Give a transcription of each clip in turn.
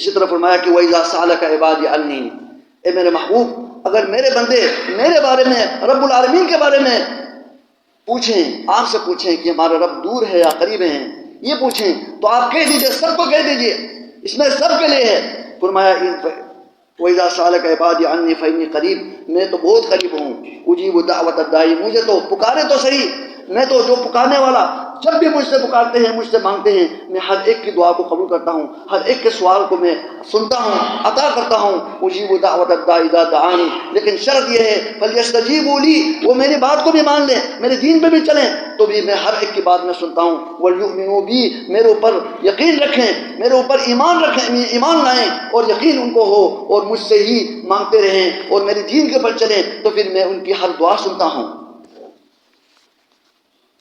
اسی طرح فرمایا کہ وَإِذَا سَأَلَكَ عِبَادِي عَنِّي، اے میرے محبوب اگر میرے بندے میرے بارے میں، رب العالمین کے بارے میں پوچھیں، آپ سے پوچھیں کہ ہمارا رب دور ہے یا قریب ہیں، یہ پوچھیں تو آپ کہہ دیجئے، سب کو کہہ دیجئے، اس میں سب کے لیے ہے۔ فرمایا وَإِذَا سَأَلَكَ عِبَادِي عَنِّي فَإِنِّي قَرِيب، میں تو بہت قریب ہوں، اجیب دعوت الداعی، مجھے تو پکارے تو صحیح، میں تو جو پکارنے والا جب بھی مجھ سے پکارتے ہیں، مجھ سے مانگتے ہیں، میں ہر ایک کی دعا کو قبول کرتا ہوں، ہر ایک کے سوال کو میں سنتا ہوں، عطا کرتا ہوں۔ اجیب دعوت الداعی اذا دعانی، لیکن شرط یہ ہے فلیستجیبوا لی، وہ میری بات کو بھی مان لیں، میرے دین پہ بھی چلیں، تو بھی میں ہر ایک کی بات میں سنتا ہوں۔ ولیؤمنوا بی، میرے اوپر یقین رکھیں، میرے اوپر ایمان رکھیں، ایمان لائیں اور یقین ان کو ہو، اور مجھ سے ہی مانگتے رہیں اور میرے دین کے اوپر چلیں، تو پھر میں ان کی ہر دعا سنتا ہوں۔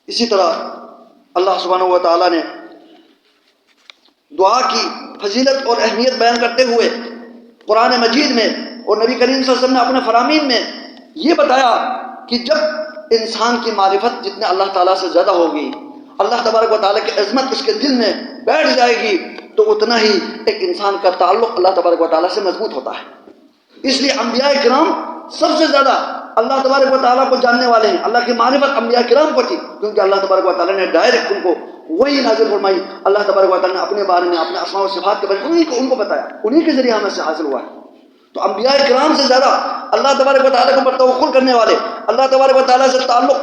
اسی طرح اللہ سبحانہ و تعالیٰ نے دعا کی فضیلت اور اہمیت بیان کرتے ہوئے قرآن مجید میں اور نبی کریم صلی اللہ علیہ وسلم نے اپنے فرامین میں یہ بتایا کہ جب انسان کی معرفت جتنے اللہ تعالیٰ سے زیادہ ہوگی، اللہ تبارک و تعالیٰ کی عظمت اس کے دل میں بیٹھ جائے گی، تو اتنا ہی ایک انسان کا تعلق اللہ تبارک و تعالیٰ سے مضبوط ہوتا ہے۔ اس لیے انبیاء کرام سب سے زیادہ اللہ تبارک و تعالیٰ کو جاننے والے ہیں۔ اللہ کی معرفت انبیاء کرام کو تھی، کیونکہ اللہ تبارک و تعالیٰ نے ڈائریکٹ ان کو وہی نازل فرمائی۔ اللہ تبارک و تعالیٰ نے اپنے بارے میں، اپنے اسماء و صفات کے بارے میں ان کو بتایا، انہی کے ذریعے ہمیں سے حاصل ہوا ہے۔ تو انبیاء کرام سے زیادہ اللہ تبارک و تعالیٰ کے اوپر توکل کرنے والے، اللہ تبارک و تعالیٰ سے تعلق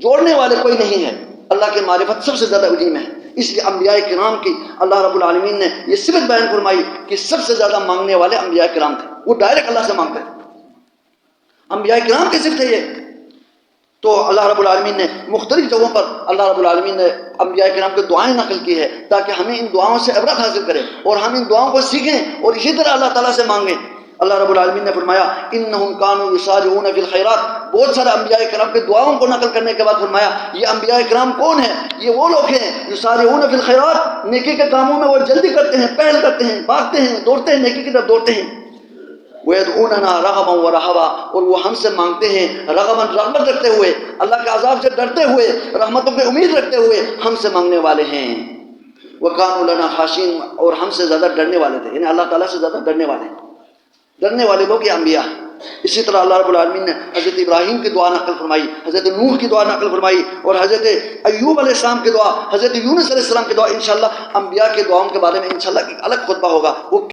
جوڑنے والے کوئی نہیں ہے۔ اللہ کی معرفت سب سے زیادہ عظیم ہے، اس لیے انبیاء کرام کی اللہ رب العالمین نے یہ صفت بیان فرمائی کہ سب سے زیادہ مانگنے والے انبیاء کرام تھے، وہ ڈائریکٹ اللہ سے مانگتے تھے۔ انبیاء کرام کی صفت ہے یہ۔ تو اللہ رب العالمین نے مختلف جگہوں پر اللہ رب العالمین نے انبیاء کرام کی دعائیں نقل کی ہے، تاکہ ہمیں ان دعاؤں سے عبرت حاصل کریں اور ہم ان دعاؤں کو سیکھیں اور اسی طرح اللہ تعالیٰ سے مانگیں۔ اللہ رب العالمین نے فرمایا انہم کانوا یسارعون فی الخیرات، بہت سارے انبیاء کرام کی دعاؤں کو نقل کرنے کے بعد فرمایا یہ انبیاء کرام کون ہیں؟ یہ وہ لوگ ہیں یسارعون فی الخیرات، نیکی کے کاموں میں وہ جلدی کرتے ہیں، پہل کرتے ہیں، بھاگتے ہیں، دوڑتے ہیں، نیکی کی طرف دوڑتے ہیں۔ وَيَدْعُونَنَا رَغَبًا وَرَهَبًا، اور وہ ہم سے مانگتے ہیں رغباً، رغبت رکھتے ہوئے، اللہ کے عذاب سے ڈرتے ہوئے، رحمتوں کی امید رکھتے ہوئے ہم سے مانگنے والے ہیں۔ وَكَانُوا لَنَا خَاشِعِينَ، اور ہم سے زیادہ ڈرنے والے تھے، یعنی اللہ تعالیٰ سے زیادہ ڈرنے والے ہیں، ڈرنے والے لوگ یہ انبیاء ہیں۔ اسی طرح اللہ رب العالمین نے حضرت ابراہیم کی دعا نقل فرمائی، حضرت نوح کی دعا نقل فرمائی، اور حضرت ایوب علیہ السلام کی دعا، حضرت یونس علیہ السلام کی دعا۔ انشاءاللہ انبیاء کی دعاؤں کے بارے میں انشاءاللہ ایک الگ خطبہ ہوگا، وہ